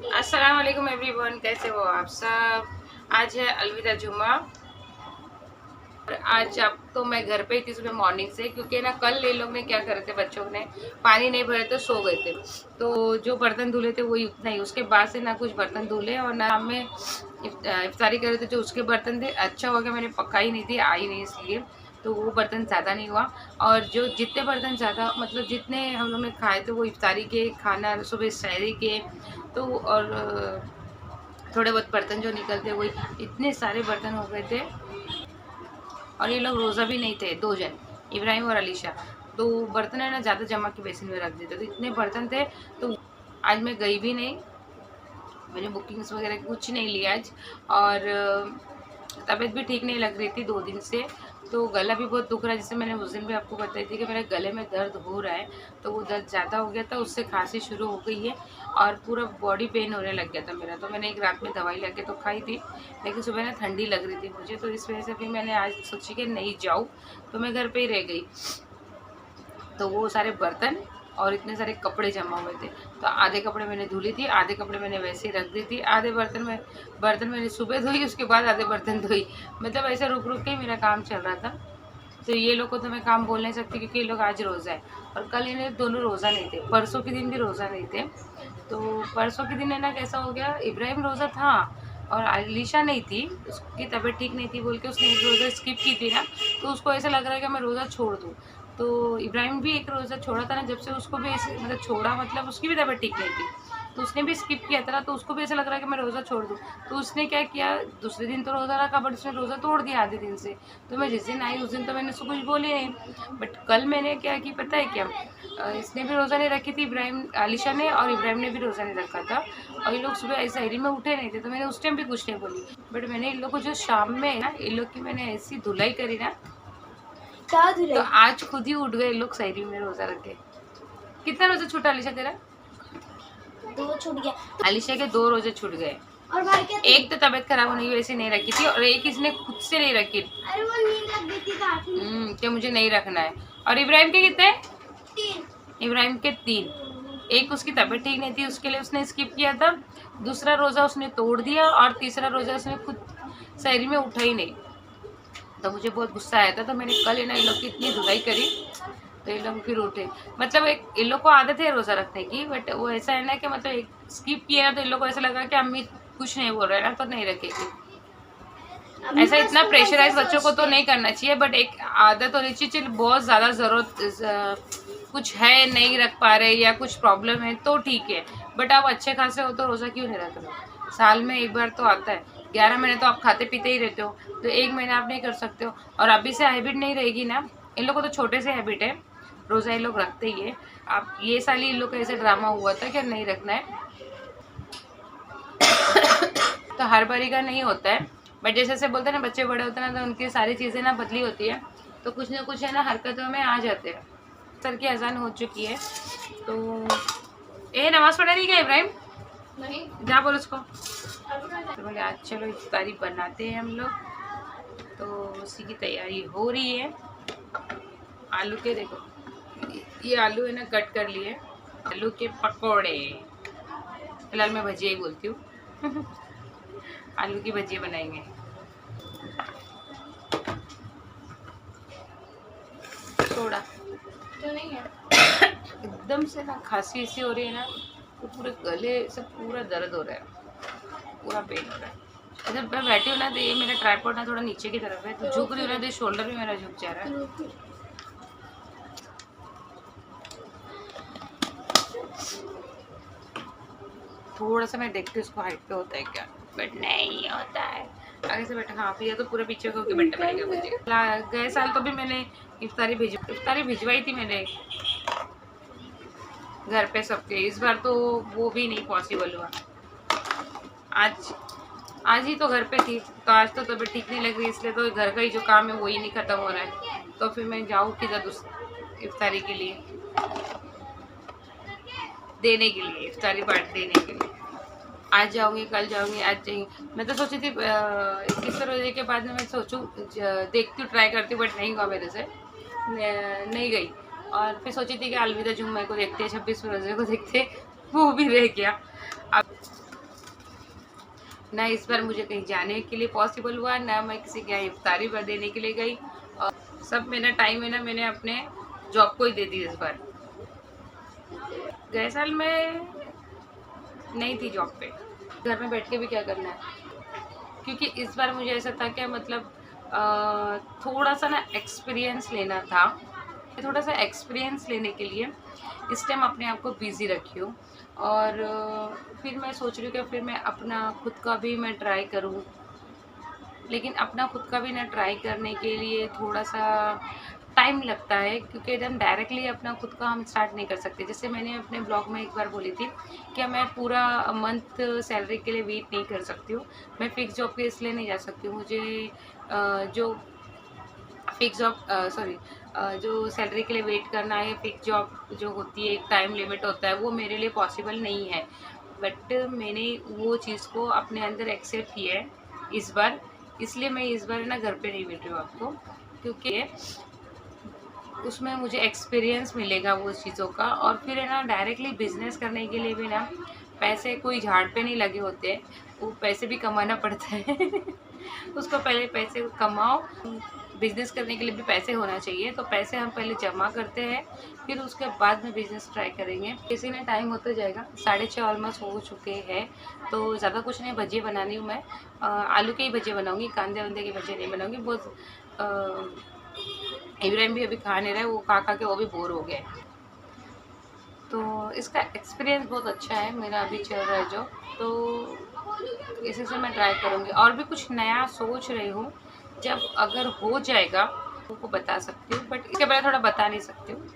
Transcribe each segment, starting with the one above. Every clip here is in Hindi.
अस्सलाम वालेकुम एवरीवन, कैसे हो आप सब। आज है अलविदा जुम्मा और आज अब तो मैं घर पे ही थी सुबह मॉर्निंग से, क्योंकि ना कल ये लोग ने क्या करे थे, बच्चों ने पानी नहीं भरे तो सो गए थे। तो जो बर्तन धुले थे वही उतना ही, उसके बाद से ना कुछ बर्तन धुले और ना में इफ्तारी करे थे। जो उसके बर्तन थे अच्छा हो गया मैंने पकाई नहीं थी, आई नहीं, इसलिए तो वो बर्तन ज़्यादा नहीं हुआ। और जो जितने बर्तन ज़्यादा मतलब जितने हम लोग ने खाए थे वो इफ्तारी के, खाना सुबह सहरी के, तो और थोड़े बहुत बर्तन जो निकलते वही, इतने सारे बर्तन हो गए थे। और ये लोग रोज़ा भी नहीं थे, 2 जन, इब्राहिम और अलीशा। तो बर्तन है ना ज़्यादा जमा के बेसिन में रख देते, तो इतने बर्तन थे। तो आज मैं गई भी नहीं, मैंने बुकिंग्स वगैरह कुछ नहीं लिया आज। और तबीयत भी ठीक नहीं लग रही थी 2 दिन से, तो गला भी बहुत दुख रहा है। जैसे मैंने उस दिन भी आपको बताई थी कि मेरे गले में दर्द हो रहा है, तो वो दर्द ज़्यादा हो गया था, उससे खांसी शुरू हो गई है और पूरा बॉडी पेन होने लग गया था मेरा। तो मैंने एक रात में दवाई लेके तो खाई थी, लेकिन सुबह ना ठंडी लग रही थी मुझे, तो इस वजह से फिर मैंने आज सोची कि नहीं जाऊँ, तो मैं घर पर ही रह गई। तो वो सारे बर्तन और इतने सारे कपड़े जमा हुए थे, तो आधे कपड़े मैंने धुली थी, आधे कपड़े मैंने वैसे ही रख दी थी, आधे बर्तन मैंने सुबह धोई, उसके बाद आधे बर्तन धोई। मतलब ऐसे रुक रुक के मेरा काम चल रहा था। तो ये लोग को तो मैं काम बोल नहीं सकती, क्योंकि ये लोग आज रोज़ा है और कल इन्हें दोनों रोज़ा नहीं थे, परसों के दिन भी रोज़ा नहीं थे। तो परसों के दिन है ना कैसा हो गया, इब्राहिम रोज़ा था और अलीशा नहीं थी, उसकी तबीयत ठीक नहीं थी बोल के उसने एक रोज़ा स्किप की थी ना, तो उसको ऐसा लग रहा है कि मैं रोज़ा छोड़ दूँ। तो इब्राहिम भी एक रोज़ा छोड़ा था ना, जब से उसको भी ऐसे मतलब छोड़ा, मतलब उसकी भी तबीयत ठीक नहीं थी, तो उसने भी स्किप किया था ना, तो उसको भी ऐसा लग रहा है कि मैं रोज़ा छोड़ दूँ। तो उसने क्या किया, दूसरे दिन तो रोज़ा रखा, बट उसने रोज़ा तोड़ दिया आधे दिन से। तो मैं जिस दिन आई उस दिन तो मैंने उसको कुछ बोली नहीं, बट कल मैंने क्या की पता है क्या, इसने भी रोज़ा नहीं रखी थी, इब्राहिम अलीशा ने, और इब्राहिम ने भी रोज़ा नहीं रखा था। और ये लोग सुबह सहरी में उठे नहीं थे, तो मैंने उस टाइम भी कुछ नहीं बोली। बट मैंने इन लोग को जो शाम में ना, इन लोग की मैंने ऐसी धुलाई करी ना, तो आज खुद ही उठ गए लोग सहरी में रोज़ा रख के। कितना रोज़ा छूटा अलीशा तेरा? 2 छूट गया। अलीशा के 2 रोज़े छूट गए। और भाई क्या, एक तो तबीयत खराब होने की वजह से नहीं रखी थी, और एक इसने खुद से नहीं रखी। अरे वो नींद लग गई थी काफी। कि मुझे नहीं रखना है। और इब्राहिम के कितने? 3। इब्राहिम के 3। एक उसकी तबीयत ठीक नहीं थी, उसके लिए उसने स्किप किया था, दूसरा रोज़ा उसने तोड़ दिया, और तीसरा रोज़ा उसने खुद सहरी में उठा ही नहीं। तो मुझे बहुत गुस्सा आया था, तो मैंने कल इन लोग की इतनी धुलाई करी, तो ये लोग फिर उठे। मतलब एक इन लोग को आदत है रोज़ा रखने की, बट वो ऐसा है ना कि मतलब एक स्किप किया ना, तो इन लोग को ऐसा लगा कि अम्मी कुछ नहीं बोल रहे हैं ना, तो नहीं रखेगी। ऐसा इतना प्रेशराइज बच्चों को तो नहीं करना चाहिए, बट एक आदत होनी चाहिए। बहुत ज़्यादा ज़रूरत कुछ है, नहीं रख पा रहे या कुछ प्रॉब्लम है तो ठीक है, बट आप अच्छे खासे हो तो रोज़ा क्यों नहीं रख रहे? साल में एक बार तो आता है, 11 महीने तो आप खाते पीते ही रहते हो, तो 1 महीना आप नहीं कर सकते हो। और अभी से हैबिट नहीं रहेगी ना, इन लोग को तो छोटे से हैबिट है, रोज़ा ये लोग रखते ही है। आप ये साल ही इन लोग का ऐसा ड्रामा हुआ था कि नहीं रखना है तो हर बारी का नहीं होता है, बट जैसे जैसे बोलते हैं ना बच्चे बड़े होते हैं ना, तो उनकी सारी चीज़ें ना बदली होती है, तो कुछ ना कुछ है ना हरकतों में आ जाते हैं। सर की अजान हो चुकी है, तो नमाज़ पढ़ा नहीं क्या इब्राहिम? नहीं, जा बोल उसको। तो बोले आज चलो इफ्तारी बनाते हैं हम लोग, तो उसी की तैयारी हो रही है। आलू के देखो, ये आलू है ना कट कर लिए, आलू के पकौड़े, फिलहाल मैं भजिया ही बोलती हूँ आलू की भजिया बनाएंगे। सोडा तो नहीं है। एकदम से ना खांसी ऐसी हो रही है ना, तो पूरे गले से पूरा दर्द हो रहा है, पूरा पेन हो रहा है। अच्छा मैं बैठी हूँ ना, तो ये मेरा ट्राइपॉड ना थोड़ा नीचे की तरफ है, तो झुक रही हूँ ना, तो शोल्डर भी मेरा झुक जा रहा है। थोड़ा सा मैं देखती हूँ उसको हाइट पे होता है क्या, बट नहीं होता है। आगे से बैठा, हाँ फिर तो पूरा पीछे होकर बैठना पड़ेगा मुझे। गए साल तो भी मैंने इफ्तारी भिजवाई थी मैंने घर पे सबके, इस बार तो वो भी नहीं पॉसिबल हुआ। आज ही तो घर पे थी, तो आज तो तबीयत ठीक नहीं लग रही, इसलिए तो घर का ही जो काम है वही नहीं ख़त्म हो रहा है, तो फिर मैं जाऊँ किधर इफ्तारी के लिए, देने के लिए, इफ्तारी पार्टी देने के लिए। आज जाऊँगी, कल जाऊँगी, आज जाएंगी। मैं तो सोची थी 21 रोजे के बाद में मैं सोचूँ देखती हूँ, ट्राई करती हूँ, बट नहीं हुआ मेरे से, नहीं गई। और फिर सोची थी कि अलविदा जुम्मे को देखते, 26 रोजे को देखते, वो भी रह गया। अब ना इस बार मुझे कहीं जाने के लिए पॉसिबल हुआ, ना मैं किसी के यहाँ इफ्तारी पर देने के लिए गई, और सब मेरा टाइम है ना मैंने अपने जॉब को ही दे दी इस बार। गए साल मैं नहीं थी जॉब पे, घर में बैठ के भी क्या करना है, क्योंकि इस बार मुझे ऐसा था कि मतलब थोड़ा सा ना एक्सपीरियंस लेना था। थोड़ा सा एक्सपीरियंस लेने के लिए इस टाइम अपने आप को बिज़ी रखी हूँ, और फिर मैं सोच रही हूँ कि फिर मैं अपना खुद का भी मैं ट्राई करूँ, लेकिन अपना खुद का भी ना ट्राई करने के लिए थोड़ा सा टाइम लगता है, क्योंकि एकदम डायरेक्टली अपना खुद का हम स्टार्ट नहीं कर सकते। जैसे मैंने अपने ब्लॉग में एक बार बोली थी कि मैं पूरा मंथ सैलरी के लिए वेट नहीं कर सकती हूँ, मैं फ़िक्स जॉब के इसलिए नहीं जा सकती हूँ, मुझे जो फिक्स जॉब जो सैलरी के लिए वेट करना है, फिक्स जॉब जो होती है, एक टाइम लिमिट होता है, वो मेरे लिए पॉसिबल नहीं है। बट मैंने वो चीज़ को अपने अंदर एक्सेप्ट किया है इस बार, इसलिए मैं इस बार ना घर पे नहीं मिल रही हूँ आपको, क्योंकि उसमें मुझे एक्सपीरियंस मिलेगा वो चीज़ों का। और फिर है ना डायरेक्टली बिजनेस करने के लिए भी ना पैसे कोई झाड़ पे नहीं लगे होते, वो पैसे भी कमाना पड़ता है उसको पहले पैसे कमाओ, बिजनेस करने के लिए भी पैसे होना चाहिए, तो पैसे हम पहले जमा करते हैं, फिर उसके बाद में बिजनेस ट्राई करेंगे। किसी ने टाइम होता जाएगा, 6:30 ऑलमोस्ट हो चुके हैं, तो ज़्यादा कुछ नहीं, भजिए बनानी हूँ मैं, आलू के ही भजिए बनाऊँगी, कांदे वांदे के भजिए नहीं बनाऊँगी। बहुत इब्राहिम भी अभी खा नहीं रहा है, वो खा खा के वो भी बोर हो गए, तो इसका एक्सपीरियंस बहुत अच्छा है मेरा अभी चल रहा है जो, तो इसी से मैं ट्राई करूँगी। और भी कुछ नया सोच रही हूँ, जब अगर हो जाएगा तो आपको बता सकती हूँ, बट इसके पहले थोड़ा बता नहीं सकती हूँ,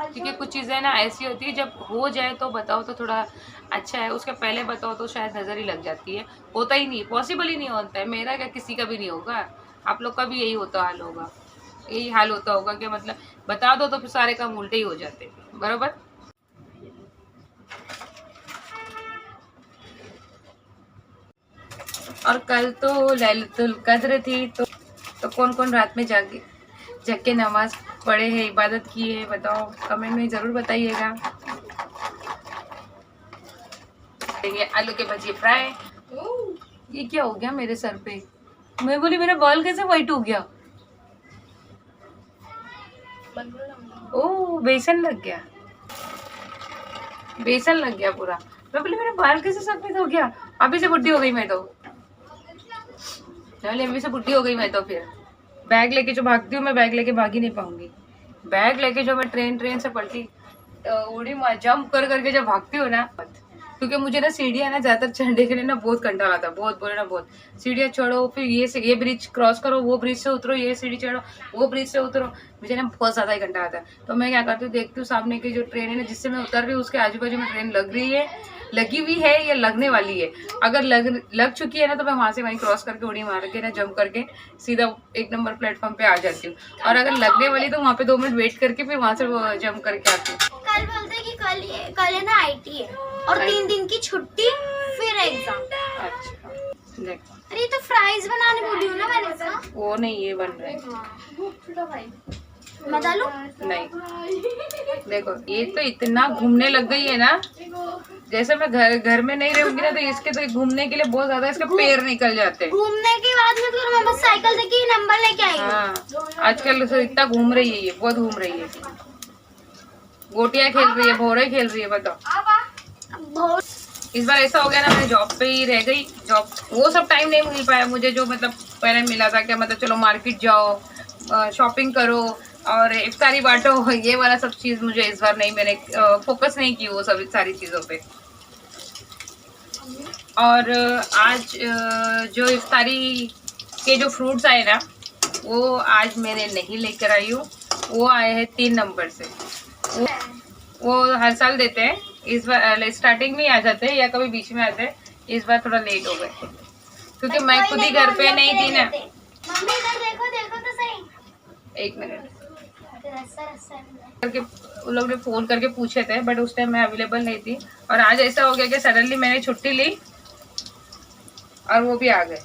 क्योंकि कुछ चीज़ें ना ऐसी होती है जब हो जाए तो बताओ तो थोड़ा अच्छा है, उसके पहले बताओ तो शायद नज़र ही लग जाती है, होता ही नहीं, पॉसिबल ही नहीं होता है। मेरा क्या, किसी का भी नहीं होगा, आप लोग का भी यही होता हाल होगा, यही हाल होता होगा कि मतलब बता दो तो फिर सारे काम उल्टे ही हो जाते, बराबर। और कल तो लैलतुल कद्र थी, तो कौन कौन रात में जग के नमाज पढ़े हैं, इबादत की है, बताओ, कमेंट में ज़रूर बताइएगा। ये आलू के भजिए फ्राई। ये क्या हो गया मेरे सर पे, मैं बोली मेरा बाल कैसे वाइट हो गया, ओह बेसन लग गया, बेसन लग गया पूरा। मैं बोली मेरा बाल कैसे सफेद हो गया, अभी से बुढ़ी हो गई मैं तो, चलिए अभी से बुढ़ी हो गई मैं तो। फिर बैग लेके जो भागती हूँ मैं, बैग लेके भाग ही नहीं पाऊंगी, बैग लेके जो मैं ट्रेन से पलटी उड़ी जंप कर करके जब भागती हूँ ना, क्योंकि मुझे ना सीढ़ियाँ ना ज़्यादातर चढ़ने के लिए ना बहुत कंटाल आता है, बहुत बोले ना बहुत, सीढ़ियाँ चढ़ो, फिर ये ब्रिज क्रॉस करो, वो ब्रिज से उतरो, ये सीढ़ी चढ़ो, वो ब्रिज से उतरो, मुझे ना बहुत ज़्यादा ही कंटाल आता है। तो मैं क्या करती हूँ, देखती हूँ सामने की जो ट्रेन है ना जिससे मैं उतर रही हूँ, उसके आजू बाजू में ट्रेन लग रही है, लगी हुई है या लगने वाली है, अगर लग चुकी है ना तो मैं वहाँ से वहीं क्रॉस करके उड़ी मार के ना जंप करके सीधा 1 नंबर प्लेटफॉर्म पे आ जाती हूँ, और अगर लगने वाली तो वहाँ पे 2 मिनट वेट करके फिर वहाँ से जंप करके आती हूँ। कल बोलते हैं कि कल है ना आईटी है, और 3 दिन की छुट्टी, फिर एग्जाम। अच्छा देखो, अरे तो फ्राइज बनाने बोली हूँ ना मैंने सा। वो नहीं, ये बन रहा है, मैं डालूं? नहीं देखो, ये तो इतना घूमने लग गई है ना, जैसे मैं घर में नहीं रहूंगी ना तो इसके तो घूमने के लिए बहुत ज्यादा इसके पैर निकल जाते हैं। घूमने के बाद में तो मैं बस साइकिल से की नंबर लेके आई हूँ। हाँ आजकल तो इतना घूम रही है, ये बहुत घूम रही है, गोटियां खेल रही है, भोरे खेल रही है, बताओ। इस बार ऐसा हो गया ना, मैं जॉब पे ही रह गई, जॉब वो सब टाइम नहीं मिल पाया मुझे जो मतलब पहले मिला था, क्या मतलब चलो मार्केट जाओ, शॉपिंग करो और इफ्तारी बांटो, ये वाला सब चीज़ मुझे इस बार नहीं, मैंने फोकस नहीं की वो सब सारी चीज़ों पे। और आज जो इफ्तारी के जो फ्रूट्स आए ना, वो आज मैंने नहीं लेकर आई हूँ, वो आए हैं 3 नंबर से, वो हर साल देते हैं, इस बार स्टार्टिंग में आ जाते हैं या कभी बीच में आते हैं, इस बार थोड़ा लेट हो गए क्योंकि मैं खुद ही घर पे नहीं थी ना। मम्मी इधर देखो, देखो तो सही। 1 मिनट करके उन लोग ने फ़ोन करके पूछे थे, बट उस टाइम मैं अवेलेबल नहीं थी, और आज ऐसा हो गया कि सडनली मैंने छुट्टी ली और वो भी आ गए।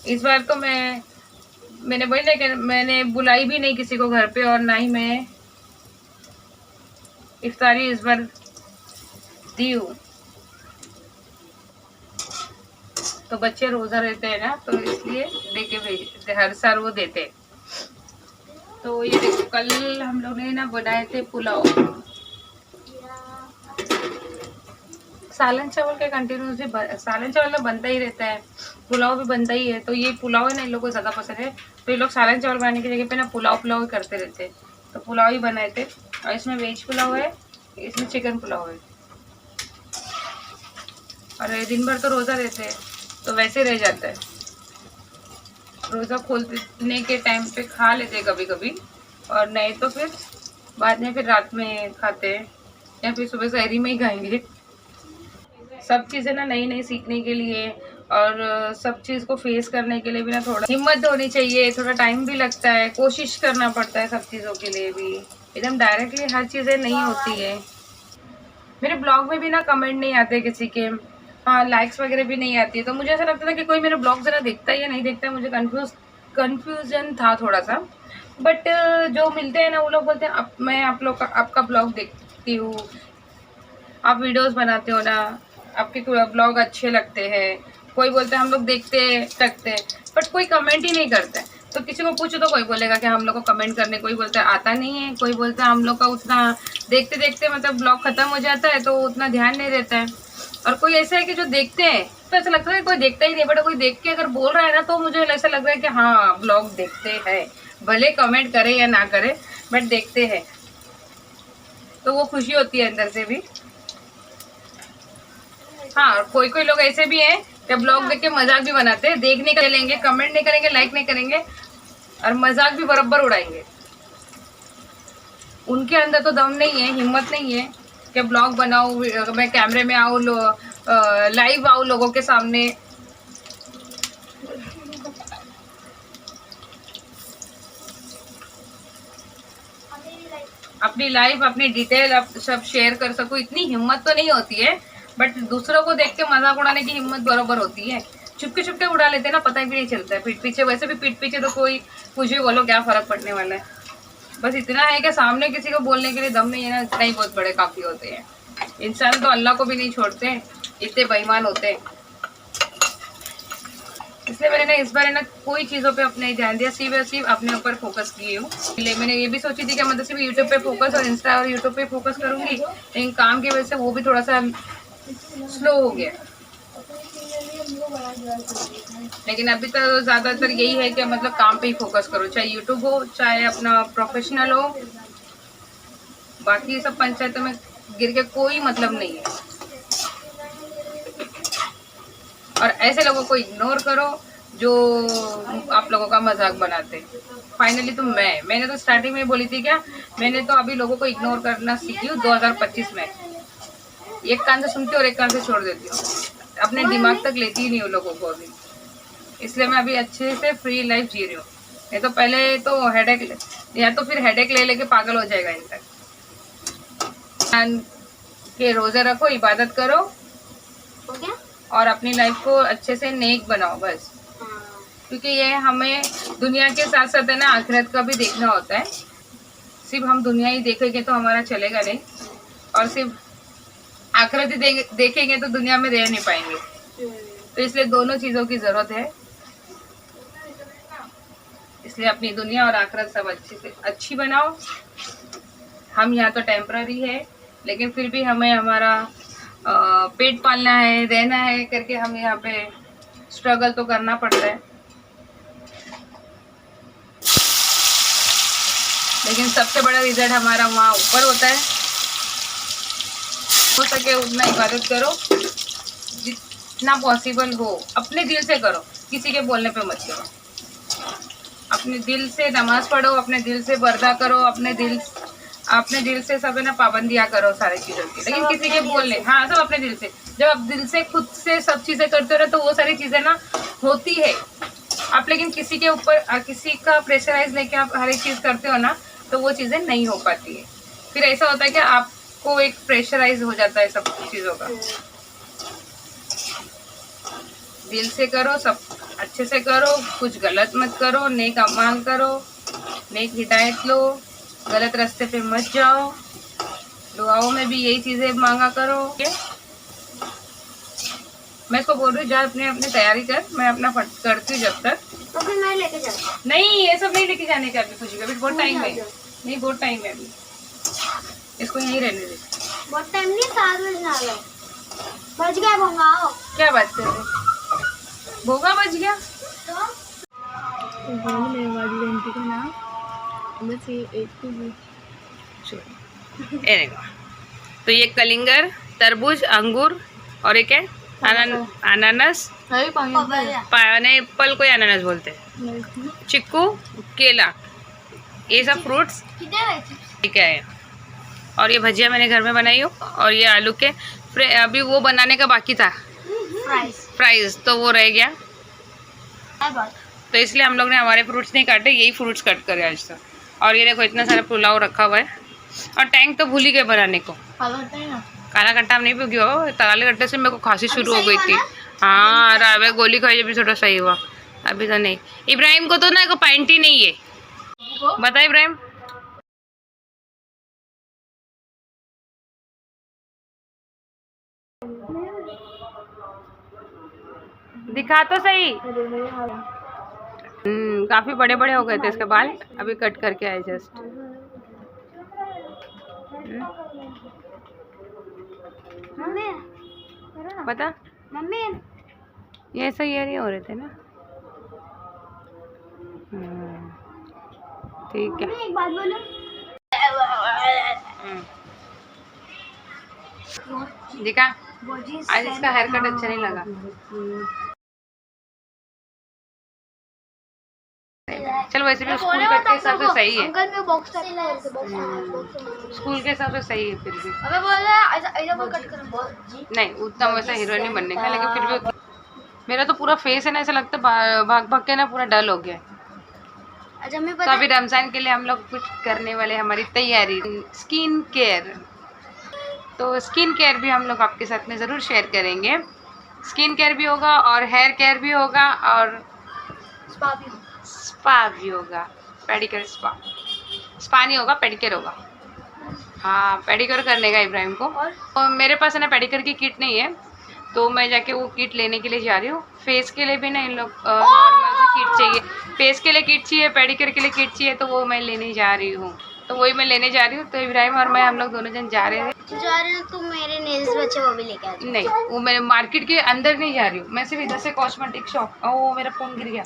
इस बार तो मैंने वही नहीं कि मैंने बुलाई भी नहीं किसी को घर पे, और ना ही मैं इफ्तारी इस बार दी हूँ। तो बच्चे रोज़ा रहते हैं ना, तो इसलिए दे के भेज, हर साल वो देते हैं। तो ये देखो कल हम लोग ने ना बनाए थे पुलाव। सालन चावल का कंटिन्यूसली सालन चावल में बनता ही रहता है, पुलाव भी बनता ही है। तो ये पुलाव है ना, इन लोगों को ज़्यादा पसंद है, तो ये लोग सालन चावल बनाने की जगह पे ना पुलाव ही करते रहते हैं। तो पुलाव ही बनाए थे, और इसमें वेज पुलाव है, इसमें चिकन पुलाव है। और दिन भर तो रोज़ा रहते हैं, तो वैसे रह जाता है। रोज़ा खोलने के टाइम पे खा लेते हैं कभी कभी, और नहीं तो फिर बाद में फिर रात में खाते हैं, या फिर सुबह सहरी में ही खाएंगे। सब चीज़ें ना नई नई सीखने के लिए और सब चीज़ को फेस करने के लिए भी ना थोड़ा हिम्मत होनी चाहिए, थोड़ा टाइम भी लगता है, कोशिश करना पड़ता है सब चीज़ों के लिए भी। एकदम डायरेक्टली हर चीज़ें नहीं होती है। मेरे ब्लॉग में भी ना कमेंट नहीं आते किसी के, हाँ लाइक्स वगैरह भी नहीं आती है। तो मुझे ऐसा लगता था कि कोई मेरे ब्लॉग ज़रा देखता है या नहीं देखता है, मुझे कन्फ्यूजन था थोड़ा सा। बट जो मिलते हैं ना वो लोग बोलते हैं मैं आप लोग का आपका ब्लॉग देखती हूँ, आप वीडियोस बनाते हो ना, आपके ब्लॉग अच्छे लगते हैं। कोई बोलते हैं हम लोग देखते सकते हैं, बट कोई कमेंट ही नहीं करता है। तो किसी को पूछो तो कोई बोलेगा कि हम लोग को कमेंट करने, कोई बोलता है आता नहीं है, कोई बोलता है हम लोग का उतना देखते देखते मतलब ब्लॉग ख़त्म हो जाता है तो उतना ध्यान नहीं रहता है। और कोई ऐसा है कि जो देखते हैं तो ऐसा लगता है कोई देखता ही नहीं, बट कोई देख के अगर बोल रहा है ना तो मुझे ऐसा लग रहा है कि हाँ ब्लॉग देखते हैं, भले कमेंट करे या ना करे बट देखते हैं। तो वो खुशी होती है अंदर से भी। हाँ, कोई कोई लोग ऐसे भी हैं कि ब्लॉग देख के मजाक भी बनाते हैं, देखने का लेंगे, कमेंट नहीं करेंगे, लाइक नहीं करेंगे, और मजाक भी बराबर उड़ाएंगे। उनके अंदर तो दम नहीं है, हिम्मत नहीं है कि ब्लॉग बनाओ, मैं कैमरे में आऊँ, लाइव आऊँ लोगों के सामने। अपनी लाइफ, अपनी डिटेल अब सब शेयर कर सकूँ, इतनी हिम्मत तो नहीं होती है। बट दूसरों को देख के मजाक उड़ाने की हिम्मत बराबर होती है। चुपके चुपके उड़ा लेते हैं ना, पता भी नहीं चलता है पीठ पीछे। वैसे भी पीठ पीछे तो कोई कुछ भी बोलो क्या फ़र्क पड़ने वाला है। बस इतना है कि सामने किसी को बोलने के लिए दम नहीं है ना, इतना ही बहुत बड़े काफ़ी होते हैं। इंसान तो अल्लाह को भी नहीं छोड़ते, इतने बेईमान होते हैं। इसलिए मैंने ना इस बार है ना कोई चीज़ों पे अपने ध्यान दिया, सिर्फ अपने ऊपर फोकस किए हूँ। इसलिए मैंने ये भी सोची थी कि मतलब सिर्फ यूट्यूब पे फोकस और इंस्टा और यूट्यूब पे फोकस करूँगी, लेकिन काम की वजह से वो भी थोड़ा सा स्लो हो गया। लेकिन अभी तो ज़्यादातर यही है कि मतलब काम पे ही फोकस करो, चाहे यूट्यूब हो चाहे अपना प्रोफेशनल हो। बाकी सब पंचायतों में गिर के कोई मतलब नहीं है। और ऐसे लोगों को इग्नोर करो जो आप लोगों का मजाक बनाते। फाइनली तो मैंने तो स्टार्टिंग में बोली थी क्या, मैंने तो अभी लोगों को इग्नोर करना सीखी हूँ 2025 में। एक कान से सुनती हूँ और एक कान से छोड़ देती हूँ, अपने दिमाग तक लेती ही नहीं हूँ लोगों को अभी। इसलिए मैं अभी अच्छे से फ्री लाइफ जी रही हूँ। नहीं तो पहले तो हेडेक, या तो फिर हेडेक ले लेके पागल हो जाएगा इंसान। के रोजे रखो, इबादत करो, हो गया? और अपनी लाइफ को अच्छे से नेक बनाओ बस। क्योंकि ये हमें दुनिया के साथ साथ है ना आखिरत का भी देखना होता है। सिर्फ हम दुनिया ही देखेंगे तो हमारा चलेगा नहीं, और सिर्फ आखिरत ही देखेंगे तो दुनिया में रह नहीं पाएंगे। तो इसलिए दोनों चीज़ों की ज़रूरत है। इसलिए अपनी दुनिया और आखिरत सब अच्छी बनाओ। हम यहाँ तो टेम्पररी है, लेकिन फिर भी हमें हमारा पेट पालना है, रहना है करके हम यहाँ पे स्ट्रगल तो करना पड़ता है। लेकिन सबसे बड़ा रिजल्ट हमारा वहाँ ऊपर होता है। हो सके उतना इबादत करो, जितना पॉसिबल हो अपने दिल से करो, किसी के बोलने पे मत करो। अपने दिल से नमाज पढ़ो, अपने दिल से पर्दा करो, अपने दिल से सब है ना पाबंदियाँ करो सारी चीज़ों की। लेकिन किसी के बोलने, हाँ सब अपने दिल से। जब आप दिल से खुद से सब चीज़ें करते हो ना तो वो सारी चीज़ें ना होती है। आप लेकिन किसी के ऊपर किसी का प्रेशराइज लेके आप हर एक चीज़ करते हो ना तो वो चीज़ें नहीं हो पाती है। फिर ऐसा होता है कि आपको एक प्रेशराइज हो जाता है सब चीज़ों का। दिल से करो, सब अच्छे से करो, कुछ गलत मत करो, नेक अमाल करो, नेक हिदायत लो, गलत रास्ते पे मत जाओ। दुआओं में भी यही चीज़ें मांगा करो। मैं इसको बोल रही हूँ जा अपने अपनी तैयारी कर, मैं अपना करती हूँ जब तक। तो फिर मैं लेके जाऊँ? नहीं ये सब नहीं लेके जाने का अभी कुछ भी, अभी बहुत टाइम है। नहीं बहुत टाइम है अभी, इसको यहीं रहने दे। बहुत टाइम नहीं, 7 बजे आ गए, बज गया भोंगा। क्या बात कर रहे, भोगा बज गया तो ये कलिंगर, तरबूज, अंगूर और एक है अनानास, पाइनएप्पल, कोई अनानास बोलते हैं, चिक्कू, केला, ये सब फ्रूट्स ठीक है। और ये भजिया मैंने घर में बनाई हूँ, और ये आलू के अभी वो बनाने का बाकी था फ्राइज, तो वो रह गया, तो इसलिए हम लोग ने हमारे फ्रूट्स नहीं काटे, यही फ्रूट्स कट करे आज तक। और ये देखो इतना सारा पुलाव रखा हुआ है, और टैंक तो भूल ही गए बनाने को। काला कट्टा नहीं पी गया, काले कट्टे से मेरे को खांसी शुरू हो गई थी। हाँ रावे गोली खाई जब भी थोड़ा सही हुआ, अभी तो नहीं। इब्राहिम को तो ना को पैंट ही नहीं है, बता इब्राहिम। दिखा तो सही। काफी बड़े बड़े हो गए थे इसके बाल, अभी कट करके आए जस्ट। पता मम्मी ये ऐसा ये नहीं हो रहे थे ना। ठीक है एक बात बोलो, दिखा, आज इसका हेयर कट अच्छा नहीं लगा। चल वैसे भी स्कूल के हिसाब से सही है, स्कूल के हिसाब से सही है फिर भी। नहीं उतना वैसा हीरोइन नहीं बनने का, लेकिन फिर भी मेरा तो पूरा फेस है ना, ऐसा लगता है भाग भाग के ना पूरा डल हो गया। तो अभी रमजान के लिए हम लोग कुछ करने वाले, हमारी तैयारी स्किन केयर, तो स्किन केयर भी हम लोग आपके साथ में ज़रूर शेयर करेंगे। स्किन केयर भी होगा और हेयर केयर भी होगा और स्पा भी होगा, पेडिक्योर स्पा नहीं होगा, पेडिक्योर होगा। हाँ पेडिक्योर करने का इब्राहिम को, और मेरे पास है ना पेडिक्योर की किट नहीं है, तो मैं जाके वो किट लेने के लिए जा रही हूँ। फेस के लिए भी ना इन लोग नॉर्मल से किट चाहिए, फेस के लिए किट चाहिए, पेडिक्योर के लिए किट चाहिए, तो वो मैं लेने जा रही हूँ, तो वही मैं लेने जा रही हूँ। तो इब्राहिम और मैं हम लोग दोनों जन जा रहे थे। तुम मेरे नेल्स बचे वो भी लेके आ जाओ। नहीं वो मैं मार्केट के अंदर नहीं जा रही हूँ, मैं सिर्फ इधर से कॉस्मेटिक शॉप। ओ मेरा फोन गिर गया।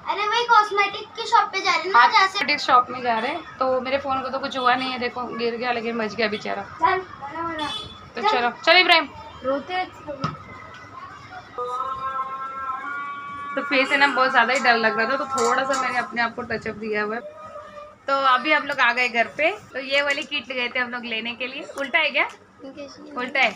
अरे वही कॉस्मेटिक की शॉप पे जा रहे हैं ना, कॉस्मेटिक शॉप में जा रहे हैं, तो मेरे फोन को तो कुछ हुआ नहीं है, देखो गिर गया लेकिन बच गया बेचारा। तो चलो चलो इब्राहिम, रोते तो फेस है ना बहुत ज़्यादा ही डर लग रहा था, तो थोड़ा सा मैंने अपने आप को टचअप दिया हुआ है। तो अभी हम लोग आ गए घर पे, तो ये वाली किट गए थे हम लोग लेने के लिए। उल्टा है क्या? उल्टा है